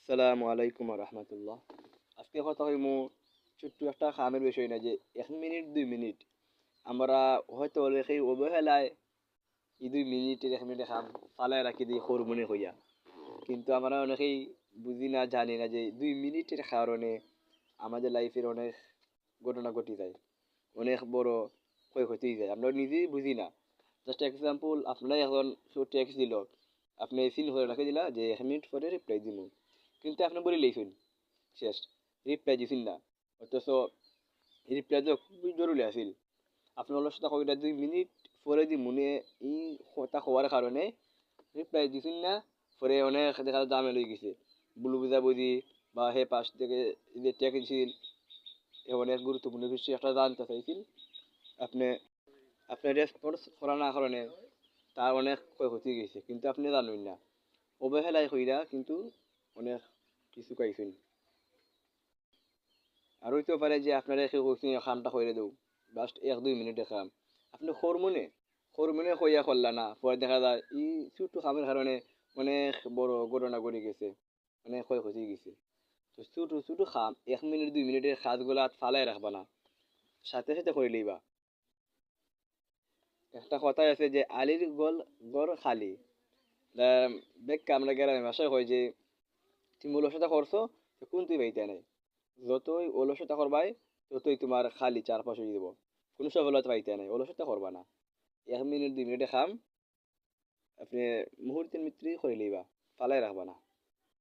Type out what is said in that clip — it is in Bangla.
আসসালামু আলাইকুম রহমতুল্লাহ। আজকে কথা হইমু ছোট্ট একটা খামের বিষয় না যে 1 মিনিট 2 মিনিট আমরা হয়তো অনেকেই অবহেলায় এই 2 মিনিটের 1 মিনিটের খাম ফালায় রাখি দিই হরমোনে হইয়া, কিন্তু আমরা অনেকেই বুঝি না জানি না যে 2 মিনিটের কারণে আমাদের লাইফের অনেক ঘটনা ঘটে যায়, অনেক বড় ক্ষয়ক্ষতি হয়ে যায়, আমরা নিজেই বুঝি না। জাস্ট এক্সাম্পল, আপনারা এখন টেক্সট দিল, আপনি সিন করে রাখে দিলা যে 1 মিনিট পরে রিপ্লাই দিব, কিন্তু আপনি বলে লিখুন শেষ, রিপ্লাই দিছেন না। অথচ রিপ্লাই তো খুবই জরুরি আছিল, আপনি অলসতা কইরা 2 মিনিট পরে দি মনে ই কথা হওয়ার কারণে রিপ্লাই দিছেন না। পরে অনেক দেখা যায় জামেল হয়ে গেছে, ভুল বুঝাবুঝি বা হে পাশ থেকে যে টেকেছিল অনেক গুরুত্বপূর্ণ বিষয় একটা জানতে চাইছিল, আপনি আপনার রেসপন্স করা না কারণে তার অনেক ক্ষয়ক্ষতি গেছে, কিন্তু আপনি জানেন না, অবহেলায় হইরা কিন্তু অনেক কিছু পাইছেন। আর হইতেও পারে যে আপনারা কেউ কইছেন কামটা করে দেও, জাস্ট 1-2 মিনিটের কাম, আপনি হরমোনে কইয়া করলা না, পরে দেখা যায় ই ছোট্ট কামের কারণে অনেক বড় ঘটনা ঘটে গেছে, অনেক ক্ষয়ক্ষতি গেছে। তো ছোট ছোট কাম 1 মিনিট 2 মিনিটের কাজগুলা ফালাই রাখবা না, সাথে সাথে করে লইবা। একটা কথাই আছে যে আলির গোল গড় খালি। দেখ আমরা গ্রামের ভাষায় হয় যে তুমি অলসতা করছো, কোন তুই বাইতে নাই, যতই অলসতা করবাই ততই তোমার খালি চারপাশ হয়ে যাব, কোনো সফলতা পাইতে নাই, অলসতা করবা না। 1 মিনিট 2 মিনিটে খাম আপনি মুহূর্তের মিত্রই করে লইবা, ফালাই রাখবা না।